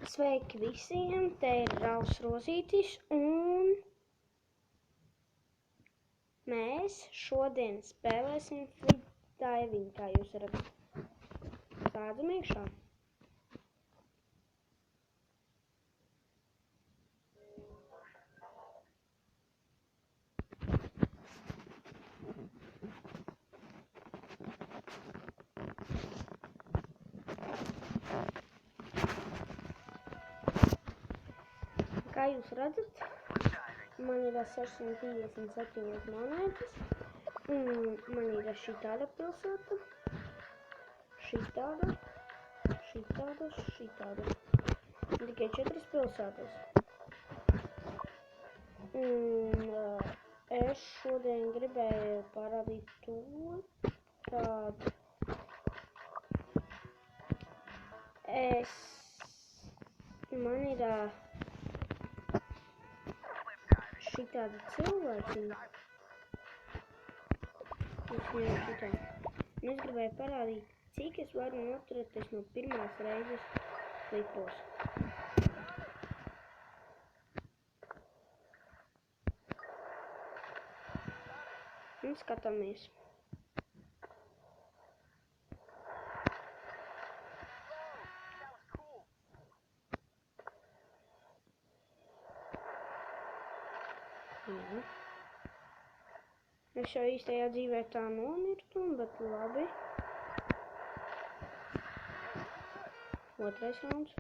Sveiki visiem, te ir Rauls Rozītis, un mēs šodien spēlēsim freediving, kā jūs redzat. Slēdzam iekšā. Kā jūs redzat, man ir 657 monētas, un man ir šī tāda pilsēta, šī tāda. Tikai 4 pilsētas. Un es šodien gribēju parādīt to, kad man ir šī tāda cilvēciņa. Un es gribēju parādīt, cik es varu noturēties no pirmās reizes flipos. Un skatāmies. Jā. Es jau īstajā dzīvē tā nomirtu, bet labi. Otrais rauns.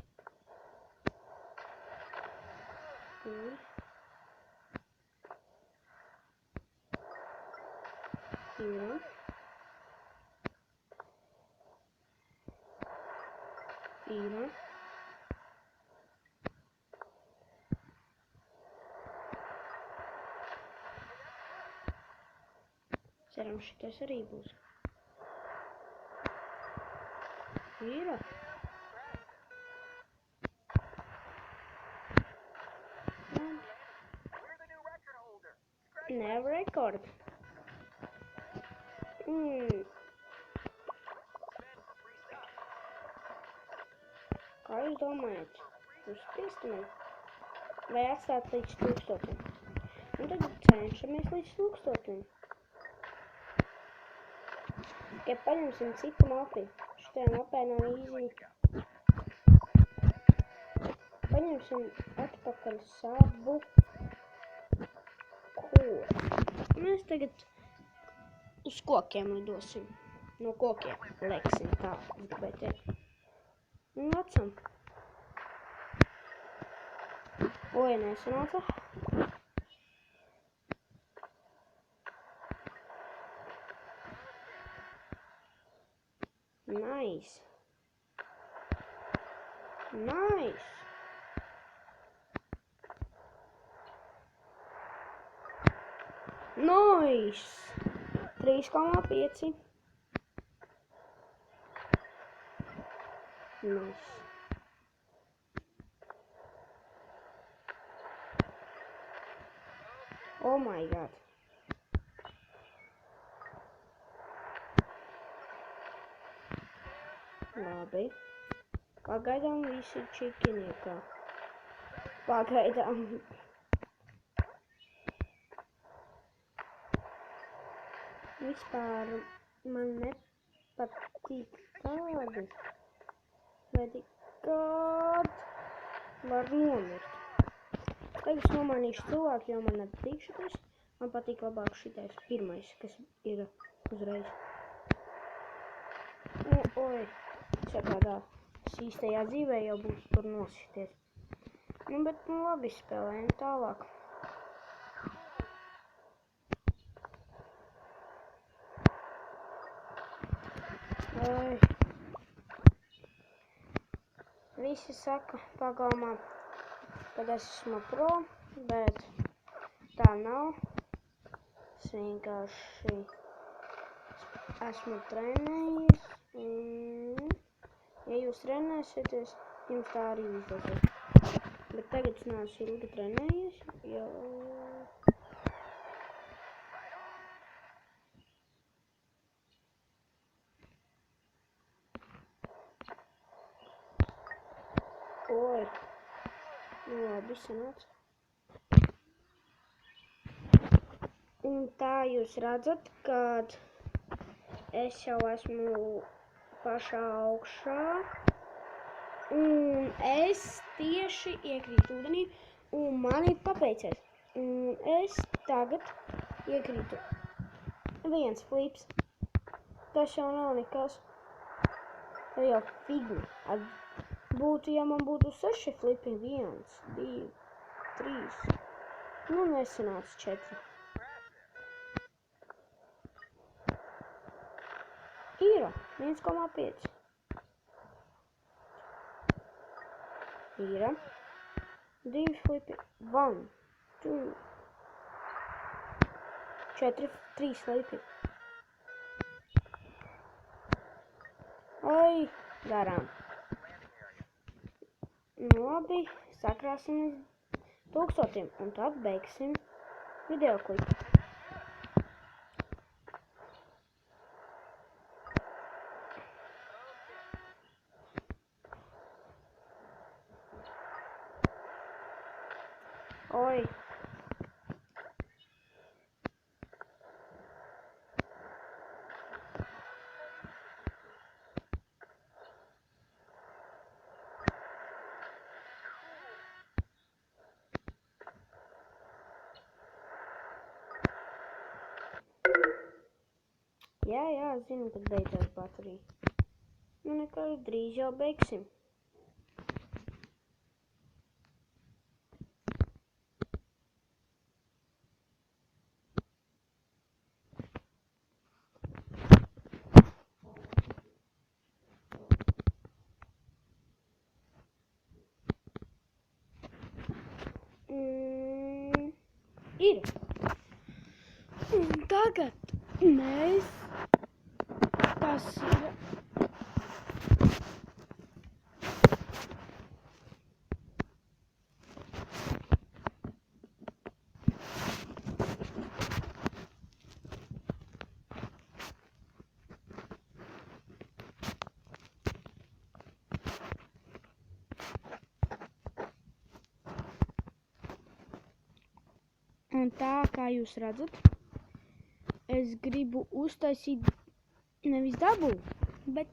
Jā. Jā. Cerams, šitais arī būs. Ir. Nav rekord. Kā jūs domājat? Uzspiest man? Vai atstāt līdz 1000? Un tad cenšamies līdz 1000. Tikai paņemsim citu mapi. Šitajā mapē nav easy. Paņemsim atpakaļ savu koku. Mēs tagad uz kokiem lidosim. No kokiem leksim, tā es gribēju teikt. Un lecam. Oi, nesanāca. Nice. Nice. Nice. 3,5. Nice. Oh my god. Labi. Pagaidām visi čikiniekā. Pagaidām. Vispār man nepatīk tādi, kad var nomirt. Tagad es nomainīšu cilvēku, jo man nepatīk šitais. Man patīk labāk šitais pirmais, kas ir uzreiz. Oi, sagādā. Es īstajā dzīvē jau būtu tur nosities. Bet labi, spēlējam tālāk. Visi saka pagalmā, kad es esmu pro, bet tā nav. Es vienkārši esmu trenējies. Ja jūs trenēsieties, jums tā arī izdosies. Bet tagad es neesmu ilgi trenējies, jo... Oi. Nu, labi, sanāca. Un tā jūs redzat, kad es jau esmu pašā augšā. Un es tieši iekrītu ūdenī. Un man ir papeicies. Un es tagad iekrītu. Viens flips. Tas jau nav nekas. Tā jau figni. Būtu, ja man būtu 6 flipi. 1, 2, 3. Nu, nesanāca 4. Ir 1,5. Ir 2 flipi. 1, 2, 4, 3 flipi. Ai, garām. Nu, labi, sakrāsim līdz 1000 un tad beigsim videoklipu. Oi. Jā, zinu, kad beidzās baterija. Nu, nekas drīz jau beigsim. Ir. Un tagad mēs, tas ir, un tā, kā jūs redzat, es gribu uztaisīt nevis dabu, bet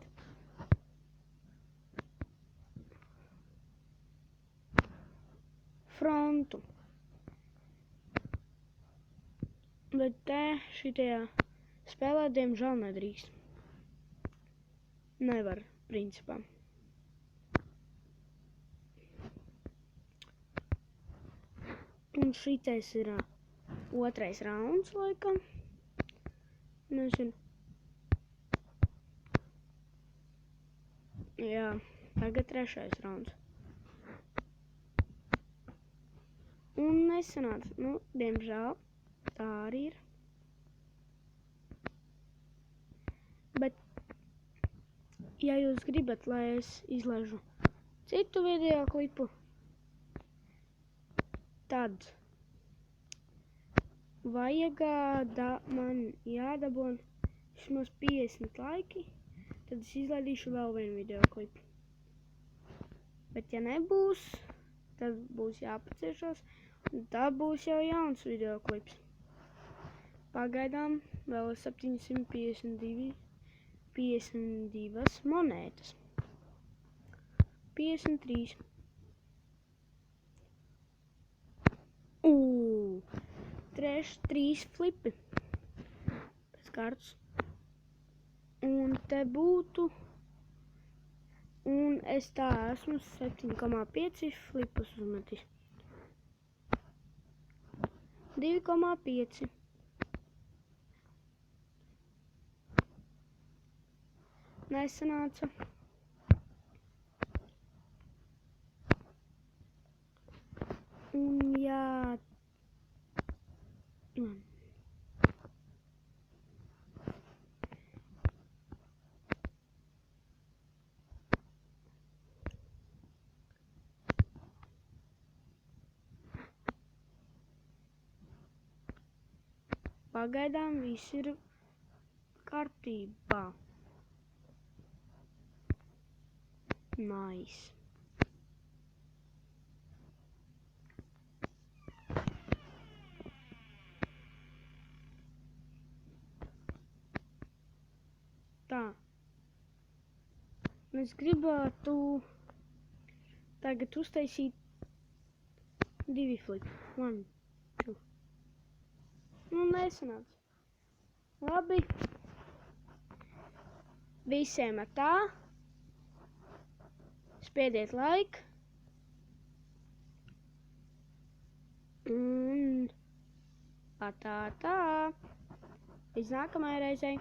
frontu. Bet te šitajā spēlē diemžēl nedrīkst. Nevar, principā. Un šitais ir otrais rauns, laikam. Nezinu. Jā, tagad trešais rauns. Un nesanāca. Nu, diemžēl, tā arī ir. Bet, ja jūs gribat, lai es izlaižu citu videoklipu, tad vajag man jādabon vismaz 50 laiki, tad es izlaidīšu vēl vienu videoklipu. Bet ja nebūs, tad būs jāpaciešās, un tā būs jau jauns videoklips. Pagaidām vēl 752 monētas. 53. 3 flipi pēc kārtas. Un te būtu, un es tā esmu 7,5 flipus uzmetis. 2,5. Nesanāca. Un jā... Pagaidām viss ir kārtībā. Nice. Tā. Es gribētu tagad uztaisīt 2 flipi. 1, 2. Nu, nesanāca. Labi. Visiem ar tā. Spiediet like. Un tā. Līdz nākamajai reizei.